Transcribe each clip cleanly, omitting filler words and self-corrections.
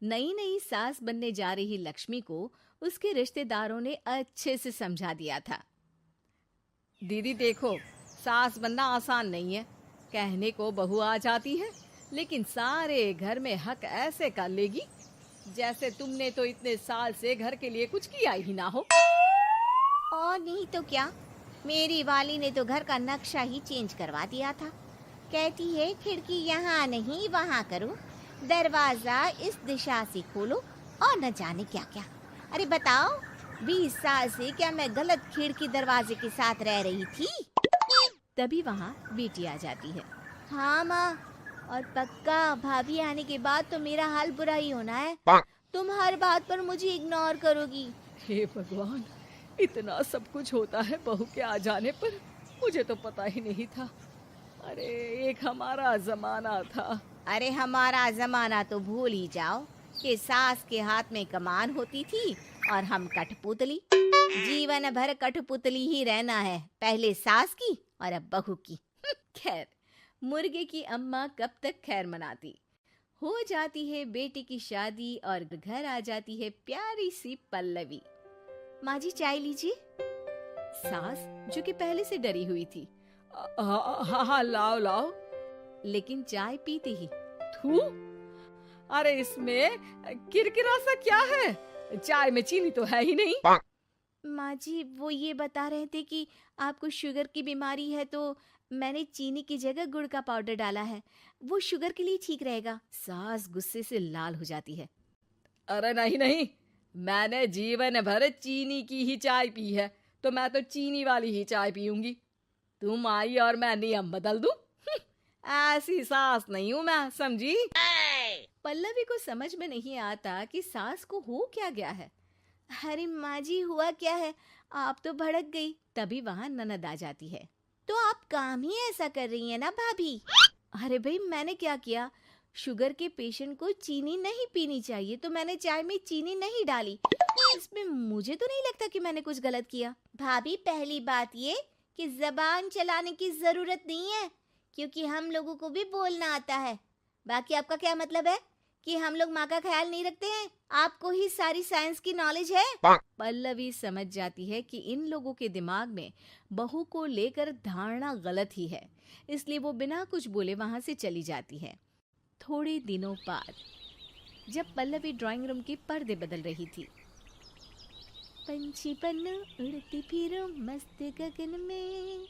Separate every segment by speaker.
Speaker 1: नई नई सास बनने जा रही लक्ष्मी को उसके रिश्तेदारों ने अच्छे से समझा दिया था। दीदी देखो, सास बनना आसान नहीं है। कहने को बहू आ जाती है, लेकिन सारे घर में हक ऐसे कर लेगी जैसे तुमने तो इतने साल से घर के लिए कुछ किया ही ना हो।
Speaker 2: और नहीं तो क्या, मेरी वाली ने तो घर का नक्शा ही चेंज करवा दिया था। कहती है खिड़की यहाँ नहीं वहाँ करो, दरवाजा इस दिशा से खोलो और न जाने क्या क्या। अरे बताओ, 20 साल से क्या मैं गलत खिड़की दरवाजे के साथ रह रही थी?
Speaker 1: तभी वहाँ बेटी आ जाती है।
Speaker 2: हाँ माँ, और पक्का भाभी आने के बाद तो मेरा हाल बुरा ही होना है। तुम हर बात पर मुझे इग्नोर करोगी।
Speaker 1: हे भगवान, इतना सब कुछ होता है बहू के आ जाने पर, मुझे तो पता ही नहीं था। अरे एक हमारा जमाना था।
Speaker 2: अरे हमारा जमाना तो भूल ही जाओ कि सास के हाथ में कमान होती थी और हम कठपुतली। जीवन भर कठपुतली ही रहना है, पहले सास की और अब बहू की।
Speaker 1: खैर, मुर्गे की अम्मा कब तक खैर मनाती। हो जाती है बेटी की शादी और घर आ जाती है प्यारी सी पल्लवी।
Speaker 2: माँ जी चाय लीजिए।
Speaker 1: सास जो कि पहले से डरी हुई थी, हाँ हाँ लाओ लाओ, लेकिन चाय पीती ही थू, अरे इसमें किरकिरा सा क्या है? चाय में चीनी तो है ही नहीं।
Speaker 2: माँ जी वो ये बता रहे थे कि आपको शुगर की बीमारी है, तो मैंने चीनी की जगह गुड़ का पाउडर डाला है, वो शुगर के लिए ठीक रहेगा।
Speaker 1: सास गुस्से से लाल हो जाती है। अरे नहीं नहीं, मैंने जीवन भर चीनी की ही चाय पी है, तो मैं तो चीनी वाली ही चाय पीऊंगी। तुम आई और मैं नियम बदल दूं? ऐसी सास नहीं हूं मैं, समझी? पल्लवी को समझ में नहीं आता कि सास को हो क्या गया है।
Speaker 2: अरे माँ जी हुआ क्या है, आप तो भड़क गई।
Speaker 1: तभी वहां ननद आ जाती है।
Speaker 2: तो आप काम ही ऐसा कर रही है ना भाभी?
Speaker 1: अरे भाई मैंने क्या किया? शुगर के पेशेंट को चीनी नहीं पीनी चाहिए, तो मैंने चाय में चीनी नहीं डाली। इसमें मुझे तो नहीं लगता कि मैंने कुछ गलत किया।
Speaker 2: भाभी पहली बात ये कि जबान चलाने की जरूरत नहीं है, क्योंकि हम लोगों को भी बोलना आता है। बाकी आपका क्या मतलब है कि हम लोग माँ का ख्याल नहीं रखते हैं? आपको ही सारी साइंस की नॉलेज है।
Speaker 1: पल्लवी समझ जाती है कि इन लोगों के दिमाग में बहू को लेकर धारणा गलत ही है, इसलिए वो बिना कुछ बोले वहां से चली जाती है। थोड़े दिनों बाद जब पल्लवी ड्राइंग रूम के पर्दे बदल रही थी,
Speaker 2: पंछी पन्नू उड़ती फिरूं मस्त गगन में,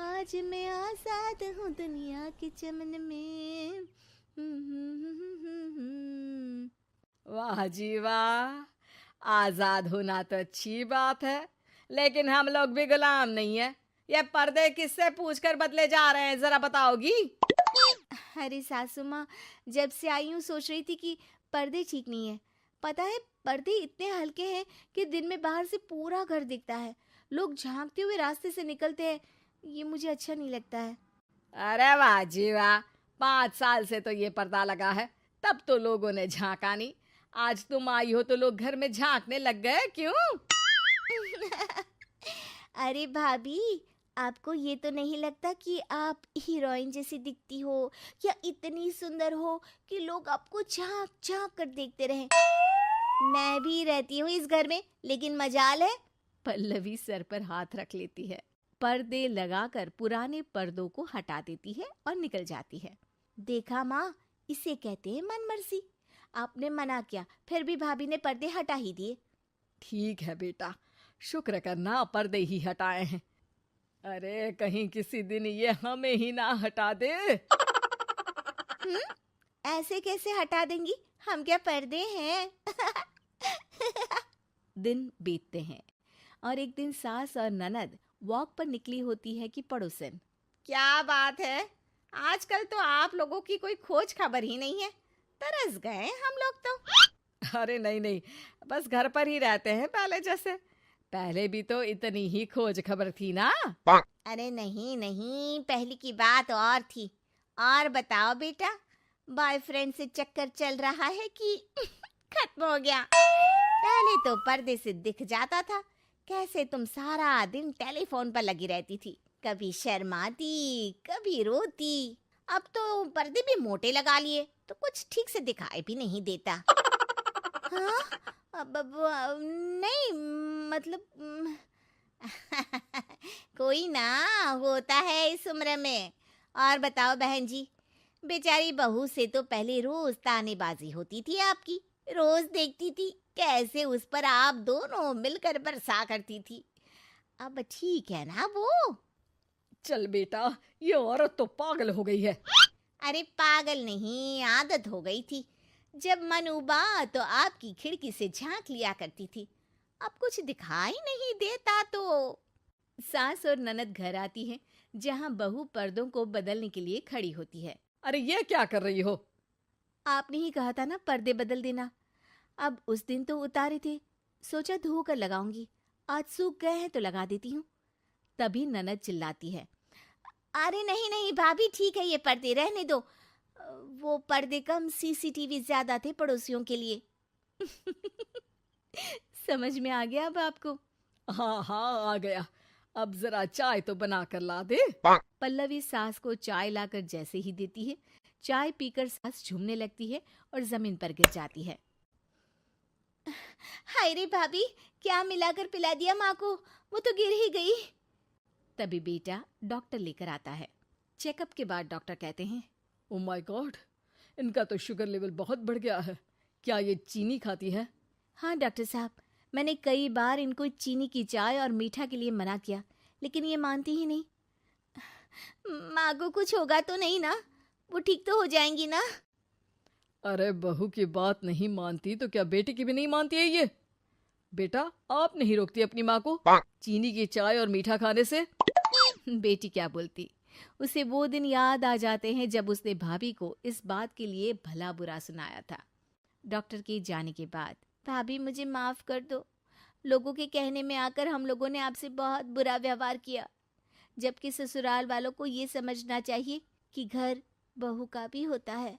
Speaker 2: आज मैं आजाद हूँ दुनिया के चमन में।
Speaker 1: वाह जी वाह, आजाद होना तो अच्छी बात है, लेकिन हम लोग भी गुलाम नहीं है। ये पर्दे किससे पूछकर बदले जा रहे हैं, जरा बताओगी?
Speaker 2: अरे सासू माँ, जब से आई हूँ सोच रही थी कि पर्दे ठीक नहीं है। पता है पर्दे इतने हल्के हैं कि दिन में बाहर से पूरा घर दिखता है, लोग झांकते हुए रास्ते से निकलते हैं, ये मुझे अच्छा नहीं लगता है।
Speaker 1: अरे वाह जी वाह, 5 साल से तो ये पर्दा लगा है, तब तो लोगों ने झांका नहीं। आज तुम आई हो तो लोग घर में झांकने लग गए, क्यों?
Speaker 2: अरे भाभी, आपको ये तो नहीं लगता कि आप हीरोइन जैसी दिखती हो या इतनी सुंदर हो कि लोग आपको झांक झांक कर देखते रहें? मैं भी रहती हूँ इस घर में, लेकिन मजाल है।
Speaker 1: पल्लवी सर पर हाथ रख लेती है, पर्दे लगाकर पुराने पर्दों को हटा देती है और निकल जाती है।
Speaker 2: देखा माँ, इसे कहते हैं मनमर्जी। आपने मना किया, फिर भी भाभी ने पर्दे हटा ही दिए।
Speaker 1: ठीक है बेटा, शुक्र करना पर्दे ही हटाए हैं। अरे कहीं किसी दिन ये हमें ही ना हटा दे।
Speaker 2: ऐसे कैसे हटा देंगी, हम क्या पर्दे हैं?
Speaker 1: दिन बीतते हैं और एक दिन सास और ननद वॉक पर निकली होती है कि पड़ोसन।
Speaker 2: क्या बात है, आजकल तो आप लोगों की कोई खोज खबर ही नहीं है। तरस गए हम लोग तो।
Speaker 1: अरे नहीं नहीं, बस घर पर ही रहते हैं पहले जैसे। पहले भी तो इतनी ही खोज खबर थी ना।
Speaker 2: अरे नहीं नहीं, पहले की बात और थी। और बताओ बेटा, बॉयफ्रेंड से चक्कर चल रहा है कि खत्म हो गया? पहले तो पर्दे से दिख जाता था कैसे तुम सारा दिन टेलीफोन पर लगी रहती थी, कभी शर्माती कभी रोती। अब तो पर्दे भी मोटे लगा लिए तो कुछ ठीक से दिखाई भी नहीं देता। हाँ? नहीं, मतलब कोई ना, होता है इस उम्र में। और बताओ बहन जी, बेचारी बहू से तो पहले रोज तानेबाजी होती थी आपकी। रोज देखती थी कैसे उस पर आप दोनों मिलकर बरसा करती थी। अब ठीक है ना वो?
Speaker 1: चल बेटा, ये औरत तो पागल हो गई है।
Speaker 2: अरे पागल नहीं, आदत हो गई थी। जब मन उबा तो आपकी खिड़की से झांक लिया करती थी। अब कुछ दिखाई नहीं देता तो। सास और ननद घर आती है, जहां बहू पर्दों को बदलने के लिए खड़ी होती है।
Speaker 1: अरे ये क्या कर रही हो?
Speaker 2: आपने ही कहा था ना पर्दे बदल देना। अब उस दिन तो उतारे थे, सोचा धो कर लगाऊंगी। आज सूख गए हैं तो लगा देती हूँ। तभी ननद चिल्लाती है, अरे नहीं नहीं भाभी, ठीक है ये पर्दे रहने दो। वो पर्दे कम, सीसीटीवी ज्यादा थे पड़ोसियों के लिए। समझ में आ गया अब आपको?
Speaker 1: हाँ हाँ, आ गया। अब जरा चाय तो बना कर ला दे।
Speaker 2: पल्लवी सास को चाय लाकर जैसे ही देती है, चाय पीकर सास झूमने लगती है और जमीन पर गिर जाती है। हाय रे भाभी, क्या मिलाकर पिला दिया माँ को, वो तो गिर ही गई। तभी बेटा डॉक्टर लेकर आता है। चेकअप के बाद डॉक्टर कहते हैं,
Speaker 1: ओ माय गॉड, इनका तो शुगर लेवल बहुत बढ़ गया है। क्या ये चीनी खाती है?
Speaker 2: हाँ डॉक्टर साहब, मैंने कई बार इनको चीनी की चाय और मीठा के लिए मना किया, लेकिन ये मानती ही नहीं। माँ को कुछ होगा तो नहीं ना? वो ठीक तो हो जाएंगी ना?
Speaker 1: अरे बहू की बात नहीं मानती तो क्या बेटी की भी नहीं मानती है ये? बेटा, आप नहीं रोकती अपनी माँ को चीनी की चाय और मीठा खाने से?
Speaker 2: बेटी क्या बोलती, उसे वो दिन याद आ जाते हैं जब उसने भाभी को इस बात के लिए भला बुरा सुनाया था। डॉक्टर के जाने के बाद, भाभी मुझे माफ कर दो, लोगों के कहने में आकर हम लोगों ने आपसे बहुत बुरा व्यवहार किया, जबकि ससुराल वालों को ये समझना चाहिए कि घर बहू का भी होता है।